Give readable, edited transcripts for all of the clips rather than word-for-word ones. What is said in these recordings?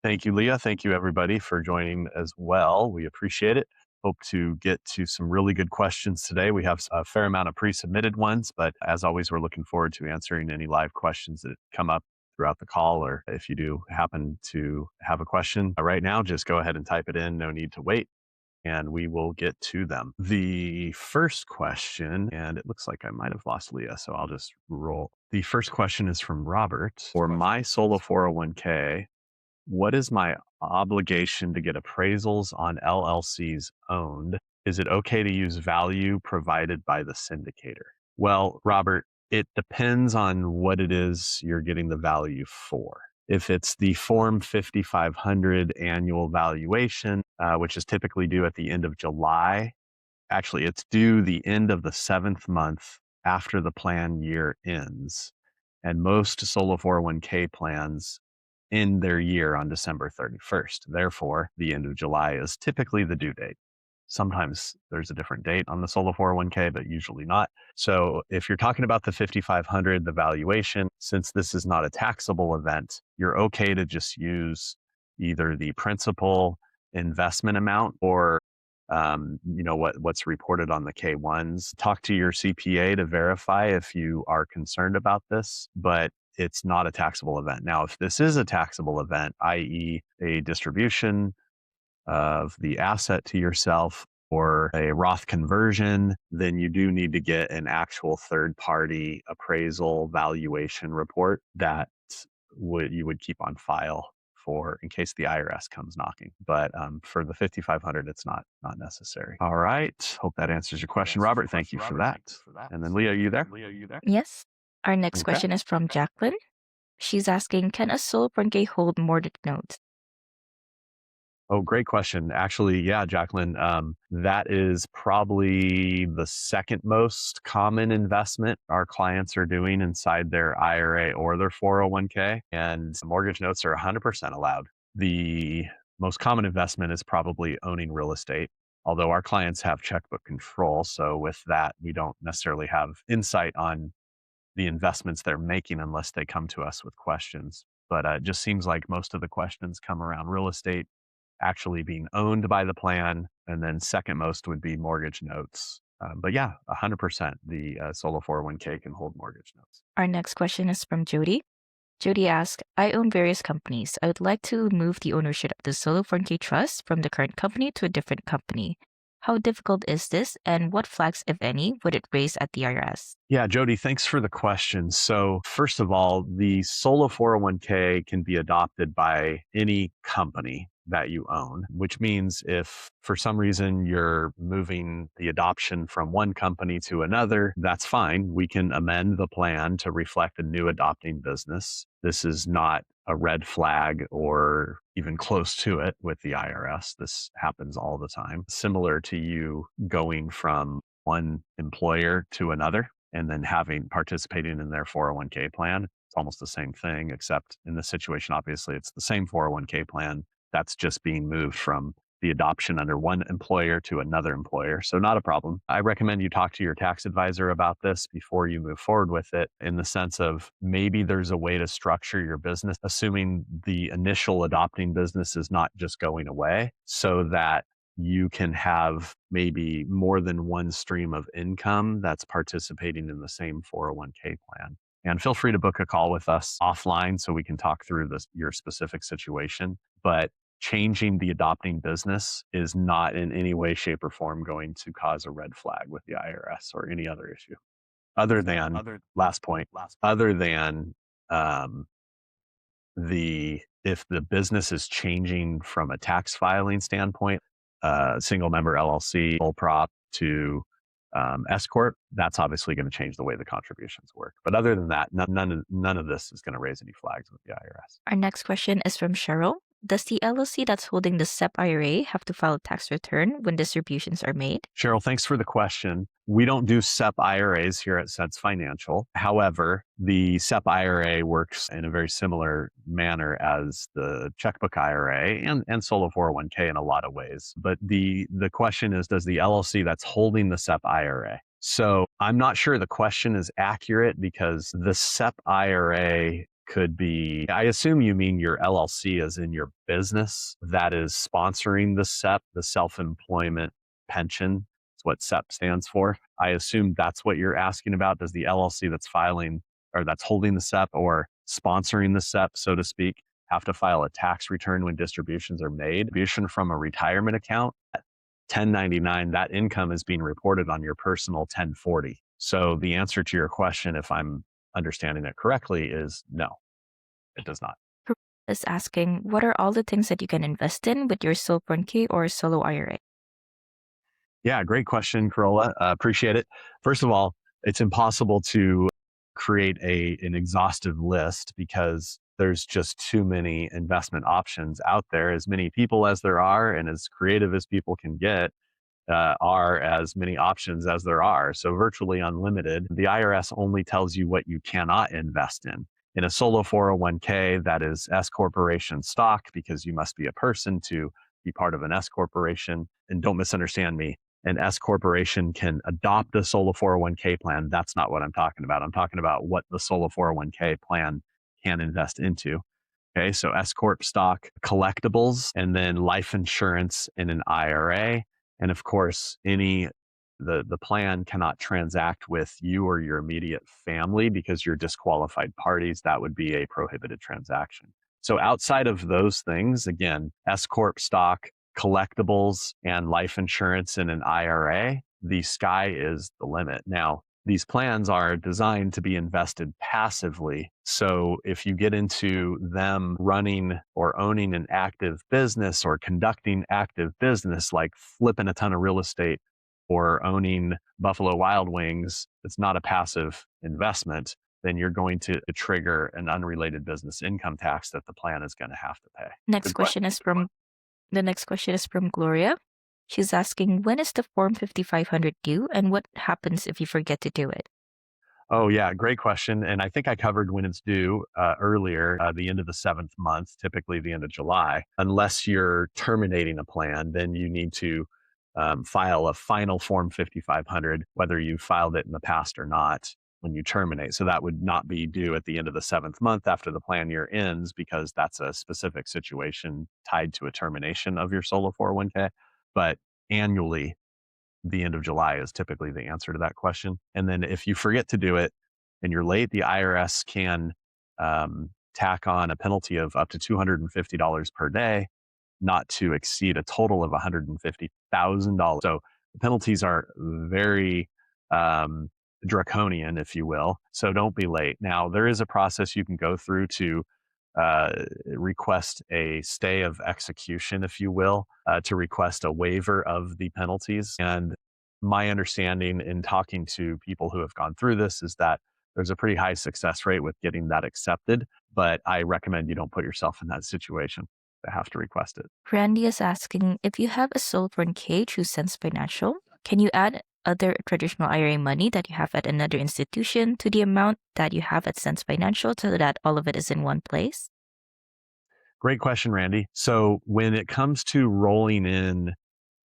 Thank you, Leah. Thank you, everybody, for joining as well. We appreciate it. Hope to get to some really good questions today. We have a fair amount of pre-submitted ones, but as always, we're looking forward to answering any live questions that come up throughout the call. Or if you do happen to have a question right now, just go ahead and type it in. No need to wait, and we will get to them. The first question, and it looks like I might have lost Leah, so I'll just roll. The first question is from Robert. For my solo 401k, what is my obligation to get appraisals on LLCs owned? Is it okay to use value provided by the syndicator? Well, Robert, it depends on what it is you're getting the value for. If it's the Form 5500 annual valuation, which is typically due at the end of July, actually, it's due the end of the 7th month after the plan year ends. And most solo 401k plans end their year on December 31st. Therefore, the end of July is typically the due date. Sometimes there's a different date on the solo 401k, but usually not. So if you're talking about the 5500, the valuation, since this is not a taxable event, you're okay to just use either the principal investment amount or what's reported on the K1s. Talk to your CPA to verify if you are concerned about this, but it's not a taxable event. Now, if this is a taxable event, i.e. a distribution of the asset to yourself or a Roth conversion, then you do need to get an actual third-party appraisal valuation report that you would keep on file for in case the IRS comes knocking. But for the 5500, it's not necessary. All right. Hope that answers your question, Robert. Thank you for that. And then Leah, are you there? Yes. Our next Okay. question is from Jacqueline. She's asking, can a solo 401k hold mortgage notes? Oh, great question. Actually, yeah, Jacqueline, that is probably the second most common investment our clients are doing inside their IRA or their 401k, and mortgage notes are 100% allowed. The most common investment is probably owning real estate, although our clients have checkbook control. So with that, we don't necessarily have insight on the investments they're making unless they come to us with questions. But it just seems like most of the questions come around real estate actually being owned by the plan, and then second most would be mortgage notes. But yeah, 100% the solo 401k can hold mortgage notes. Our next question is from Jody. Jody asks, I own various companies. I would like to move the ownership of the solo 401k trust from the current company to a different company. How difficult is this, and what flags, if any, would it raise at the IRS? Yeah, Jody, thanks for the question. So first of all, the solo 401k can be adopted by any company that you own, which means if for some reason you're moving the adoption from one company to another, that's fine. We can amend the plan to reflect a new adopting business. This is not a red flag or even close to it with the IRS. This happens all the time. Similar to you going from one employer to another and then participating in their 401k plan. It's almost the same thing, except in this situation, obviously, it's the same 401k plan that's just being moved from the adoption under one employer to another employer. So not a problem. I recommend you talk to your tax advisor about this before you move forward with it, in the sense of maybe there's a way to structure your business, assuming the initial adopting business is not just going away, so that you can have maybe more than one stream of income that's participating in the same 401k plan. And feel free to book a call with us offline so we can talk through your specific situation. But changing the adopting business is not in any way, shape, or form going to cause a red flag with the IRS or any other issue. Other than, last point, other than if the business is changing from a tax filing standpoint, single member LLC, full prop to S corp, that's obviously going to change the way the contributions work. But other than that, none of this is going to raise any flags with the IRS. Our next question is from Cheryl. Does the LLC that's holding the SEP IRA have to file a tax return when distributions are made? Cheryl, thanks for the question. We don't do SEP IRAs here at Sense Financial. However, the SEP IRA works in a very similar manner as the checkbook IRA and solo 401k in a lot of ways. But the question is, does the LLC that's holding the SEP IRA? So I'm not sure the question is accurate, because the SEP IRA could be, I assume you mean your LLC is in your business that is sponsoring the SEP, the self-employment pension. It's what SEP stands for. I assume that's what you're asking about. Does the LLC that's filing or that's holding the SEP or sponsoring the SEP, so to speak, have to file a tax return when distributions are made? Distribution from a retirement account, 1099, that income is being reported on your personal 1040. So the answer to your question, if I'm understanding it correctly, is no, it does not. Is asking, what are all the things that you can invest in with your Soul 401k or solo IRA? Yeah, great question, Corolla. Appreciate it. First of all, it's impossible to create an exhaustive list because there's just too many investment options out there. As many people as there are, and as creative as people can get, are as many options as there are. So virtually unlimited. The IRS only tells you what you cannot invest in. In a solo 401k, that is S corporation stock, because you must be a person to be part of an S corporation. And don't misunderstand me. An S corporation can adopt a solo 401k plan. That's not what I'm talking about. I'm talking about what the solo 401k plan can invest into. Okay, so S Corp stock, collectibles, and then life insurance in an IRA. And of course, the plan cannot transact with you or your immediate family because you're disqualified parties. That would be a prohibited transaction. So outside of those things, again, S Corp stock, collectibles, and life insurance in an IRA, the sky is the limit. Now, these plans are designed to be invested passively. So if you get into them running or owning an active business or conducting active business, like flipping a ton of real estate or owning Buffalo Wild Wings, it's not a passive investment, then you're going to trigger an unrelated business income tax that the plan is going to have to pay. Next Good question. question is from The next question is from Gloria. She's asking, when is the Form 5500 due and what happens if you forget to do it? Oh, yeah, great question. And I think I covered when it's due earlier, the end of the seventh month, typically the end of July. Unless you're terminating a plan, then you need to file a final Form 5500, whether you filed it in the past or not, when you terminate. So that would not be due at the end of the seventh month after the plan year ends, because that's a specific situation tied to a termination of your solo 401k. But annually, the end of July is typically the answer to that question. And then if you forget to do it and you're late, the IRS can tack on a penalty of up to $250 per day, not to exceed a total of $150,000. So the penalties are very draconian, if you will. So don't be late. Now, there is a process you can go through to request a stay of execution, if you will, to request a waiver of the penalties. And my understanding in talking to people who have gone through this is that there's a pretty high success rate with getting that accepted. But I recommend you don't put yourself in that situation to have to request it. Randy is asking, if you have a Soul 401k through Sense Financial, can you add other traditional IRA money that you have at another institution to the amount that you have at Sense Financial so that all of it is in one place? Great question, Randy. So when it comes to rolling in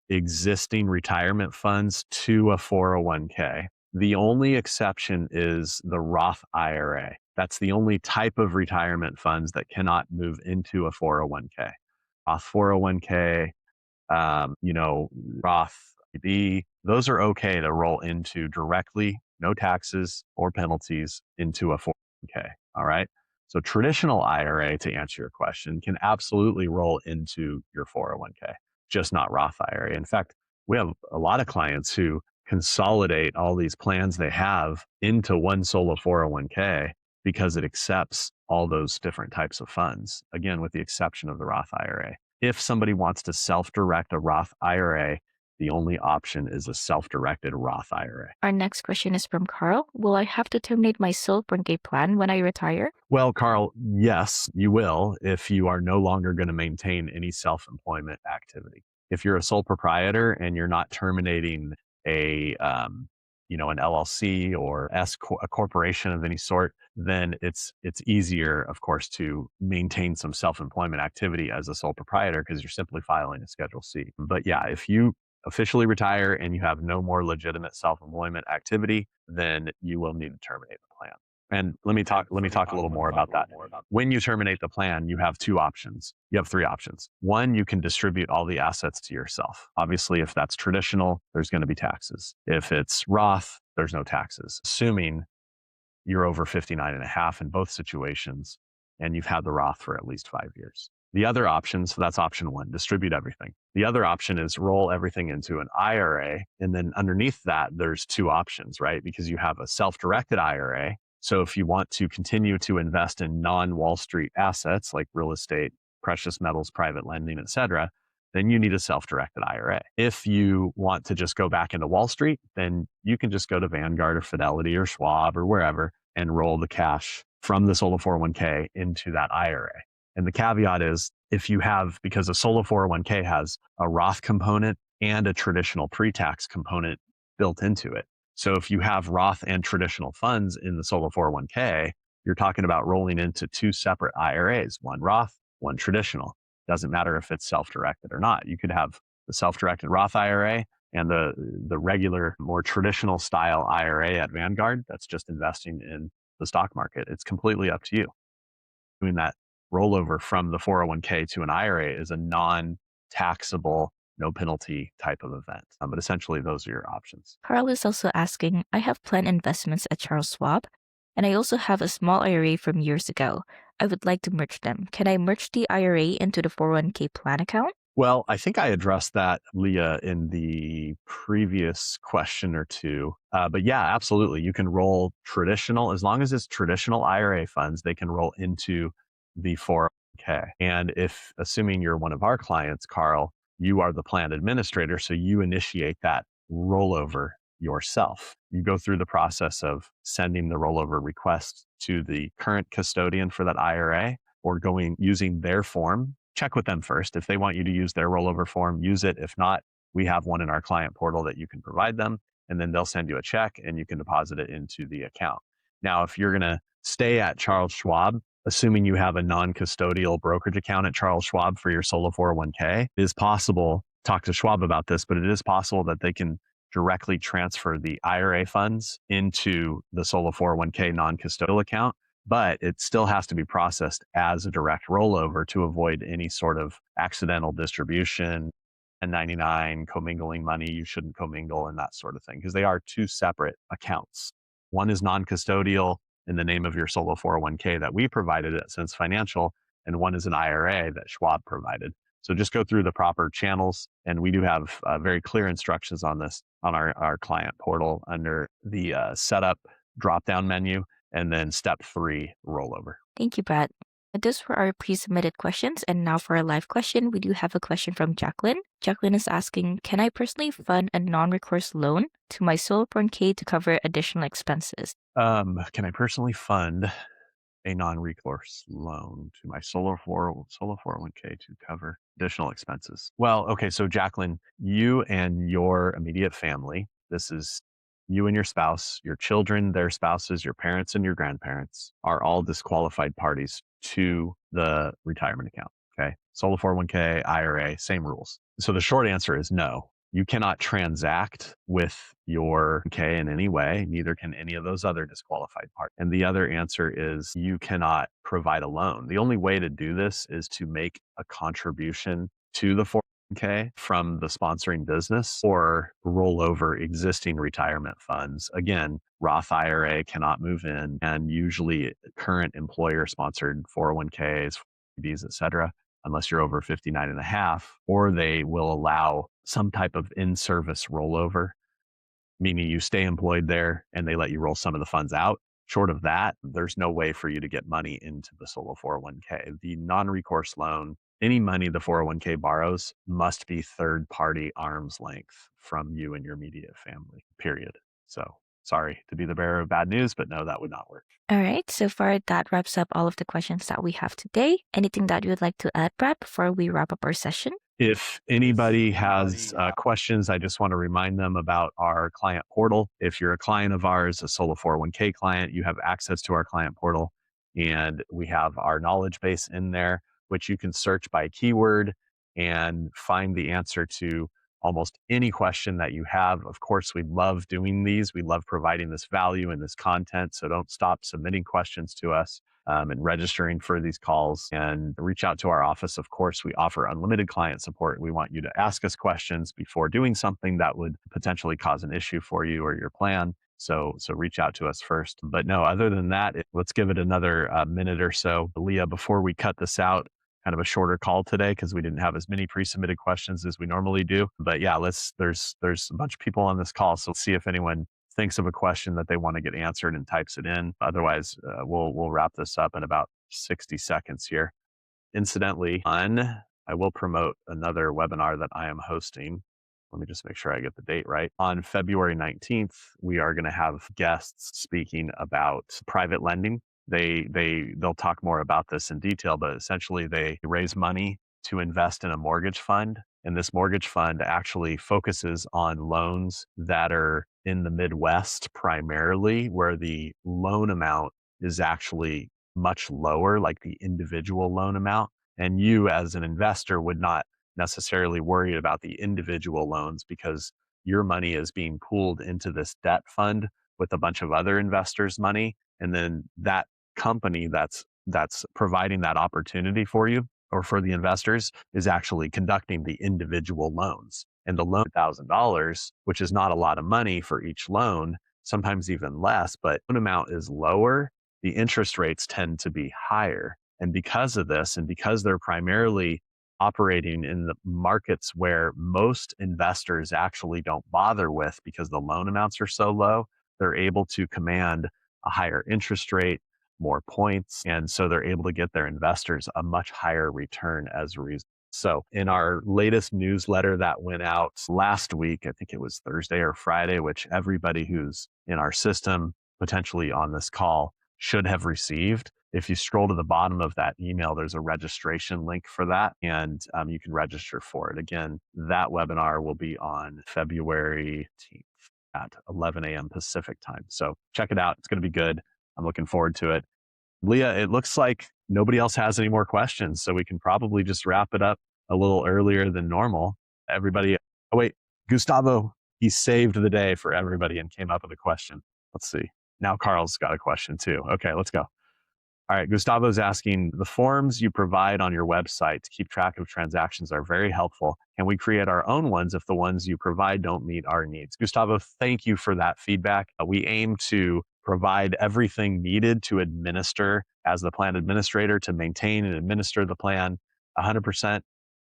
existing retirement funds to a 401k, the only exception is the Roth IRA. That's the only type of retirement funds that cannot move into a 401k. Roth 401k, Roth IB, those are okay to roll into directly, no taxes or penalties, into a 401k. All right. So traditional IRA, to answer your question, can absolutely roll into your 401k, just not Roth IRA. In fact, we have a lot of clients who consolidate all these plans they have into one solo 401k because it accepts all those different types of funds, again, with the exception of the Roth IRA. If somebody wants to self-direct a Roth IRA, the only option is a self-directed Roth IRA. Our next question is from Carl. Will I have to terminate my Soul 401k plan when I retire? Well, Carl, yes, you will if you are no longer going to maintain any self-employment activity. If you're a sole proprietor and you're not terminating an LLC or a corporation of any sort, then it's easier, of course, to maintain some self-employment activity as a sole proprietor because you're simply filing a Schedule C. But yeah, if you officially retire and you have no more legitimate self-employment activity, then you will need to terminate the plan. And let me talk a little more about that. When you terminate the plan, you have two options. You have three options. One, you can distribute all the assets to yourself. Obviously, if that's traditional, there's going to be taxes. If it's Roth, there's no taxes, assuming you're over 59 and a half in both situations and you've had the Roth for at least 5 years. The other option, so that's option one, distribute everything. The other option is roll everything into an IRA. And then underneath that, there's two options, right? Because you have a self-directed IRA. So if you want to continue to invest in non-Wall Street assets like real estate, precious metals, private lending, et cetera, then you need a self-directed IRA. If you want to just go back into Wall Street, then you can just go to Vanguard or Fidelity or Schwab or wherever and roll the cash from the Solo 401k into that IRA. And the caveat is if you have, because a Solo 401k has a Roth component and a traditional pre-tax component built into it. So if you have Roth and traditional funds in the Solo 401k, you're talking about rolling into two separate IRAs, one Roth, one traditional. Doesn't matter if it's self-directed or not. You could have the self-directed Roth IRA and the regular, more traditional style IRA at Vanguard that's just investing in the stock market. It's completely up to you. Doing that rollover from the 401k to an IRA is a non-taxable, no penalty type of event. But essentially, those are your options. Carl is also asking, I have planned investments at Charles Schwab, and I also have a small IRA from years ago. I would like to merge them. Can I merge the IRA into the 401k plan account? Well, I think I addressed that, Leah, in the previous question or two. But yeah, absolutely. You can roll traditional, as long as it's traditional IRA funds, they can roll into the 401k. And if, assuming you're one of our clients, Carl, you are the plan administrator, so you initiate that rollover yourself. You go through the process of sending the rollover request to the current custodian for that IRA or using their form. Check with them first. If they want you to use their rollover form, use it. If not, we have one in our client portal that you can provide them, and then they'll send you a check and you can deposit it into the account. Now, if you're going to stay at Charles Schwab, assuming you have a non-custodial brokerage account at Charles Schwab for your solo 401k, it is possible, talk to Schwab about this, but it is possible that they can directly transfer the IRA funds into the solo 401k non-custodial account, but it still has to be processed as a direct rollover to avoid any sort of accidental distribution and 99 commingling money you shouldn't commingle and that sort of thing, because they are two separate accounts. One is non-custodial in the name of your solo 401k that we provided at Sense Financial, and one is an IRA that Schwab provided. So just go through the proper channels, and we do have very clear instructions on this on our client portal under the setup drop-down menu, and then step 3, rollover. Thank you, Brad. Those were our pre-submitted questions, and now for our live question, we do have a question from Jacqueline. Jacqueline is asking, can I personally fund a non-recourse loan to my solo 401k to cover additional expenses? Can I personally fund a non-recourse loan to my solo 401k to cover additional expenses? Well, okay, so Jacqueline, you and your immediate family, this is you and your spouse, your children, their spouses, your parents and your grandparents are all disqualified parties to the retirement account. Okay. Solo 401k, IRA, same rules. So the short answer is no. You cannot transact with your K in any way. Neither can any of those other disqualified parties. And the other answer is you cannot provide a loan. The only way to do this is to make a contribution to the 401k from the sponsoring business or roll over existing retirement funds. Again, Roth IRA cannot move in, and usually current employer sponsored 401ks, 401bs, et cetera, unless you're over 59 and a half, or they will allow some type of in-service rollover, meaning you stay employed there and they let you roll some of the funds out. Short of that, there's no way for you to get money into the solo 401k. The non-recourse loan, any money the 401k borrows must be third-party arm's length from you and your immediate family, period. So sorry to be the bearer of bad news, but no, that would not work. All right, so far that wraps up all of the questions that we have today. Anything that you would like to add, Brad, before we wrap up our session? If anybody has questions, I just want to remind them about our client portal. If you're a client of ours, a solo 401k client, you have access to our client portal, and we have our knowledge base in there, which you can search by keyword and find the answer to almost any question that you have. Of course, we love doing these. We love providing this value and this content. So don't stop submitting questions to us. And registering for these calls, and reach out to our office. Of course, we offer unlimited client support. We want you to ask us questions before doing something that would potentially cause an issue for you or your plan. So reach out to us first. But no, other than that, let's give it another minute or so. Leah, before we cut this out, kind of a shorter call today because we didn't have as many pre-submitted questions as we normally do. But yeah, there's a bunch of people on this call. So let's see if anyone thinks of a question that they want to get answered and types it in. Otherwise, we'll wrap this up in about 60 seconds here. Incidentally, I will promote another webinar that I am hosting. Let me just make sure I get the date right. On February 19th, we are going to have guests speaking about private lending. They'll talk more about this in detail, but essentially they raise money to invest in a mortgage fund. And this mortgage fund actually focuses on loans that are in the Midwest primarily, where the loan amount is actually much lower, like the individual loan amount. And you as an investor would not necessarily worry about the individual loans because your money is being pooled into this debt fund with a bunch of other investors' money. And then that company that's providing that opportunity for you or for the investors is actually conducting the individual loans. And the loan $1,000, which is not a lot of money for each loan, sometimes even less, but loan amount is lower, the interest rates tend to be higher. And because of this, and because they're primarily operating in the markets where most investors actually don't bother with because the loan amounts are so low, they're able to command a higher interest rate, more points. And so they're able to get their investors a much higher return as a result. So in our latest newsletter that went out last week, I think it was Thursday or Friday, which everybody who's in our system, potentially on this call, should have received. If you scroll to the bottom of that email, there's a registration link for that, and you can register for it. Again, that webinar will be on February 18th at 11 a.m. Pacific time. So check it out. It's going to be good. I'm looking forward to it. Leah, it looks like nobody else has any more questions, so we can probably just wrap it up a little earlier than normal. Everybody, oh wait, Gustavo, he saved the day for everybody and came up with a question. Let's see. Now Carl's got a question too. Okay, let's go. All right, Gustavo's asking, the forms you provide on your website to keep track of transactions are very helpful. Can we create our own ones if the ones you provide don't meet our needs? Gustavo, thank you for that feedback. We aim to provide everything needed to administer as the plan administrator, to maintain and administer the plan 100%.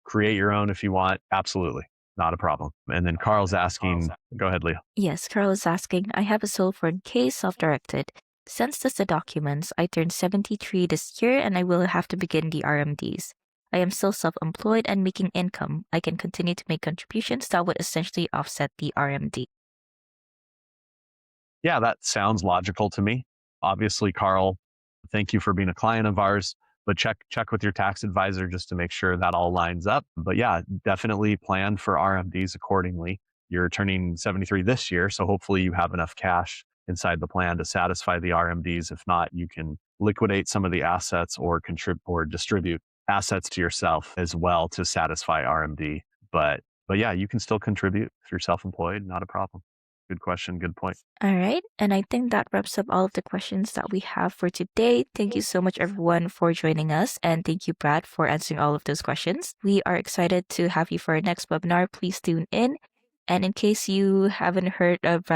Create your own if you want. Absolutely. Not a problem. And then Carl's asking, go ahead, Leah. Yes, Carl is asking, I have a sole foreign case self-directed. Since the documents, I turned 73 this year and I will have to begin the RMDs. I am still self-employed and making income. I can continue to make contributions that would essentially offset the RMD. Yeah, that sounds logical to me. Obviously, Carl, thank you for being a client of ours, but check with your tax advisor just to make sure that all lines up. But yeah, definitely plan for RMDs accordingly. You're turning 73 this year, so hopefully you have enough cash inside the plan to satisfy the RMDs. If not, you can liquidate some of the assets or contribute or distribute assets to yourself as well to satisfy RMD. But yeah, you can still contribute if you're self-employed, not a problem. Good question, good point. All right. And I think that wraps up all of the questions that we have for today. Thank you so much, everyone, for joining us. And thank you, Brad, for answering all of those questions. We are excited to have you for our next webinar. Please tune in. And in case you haven't heard of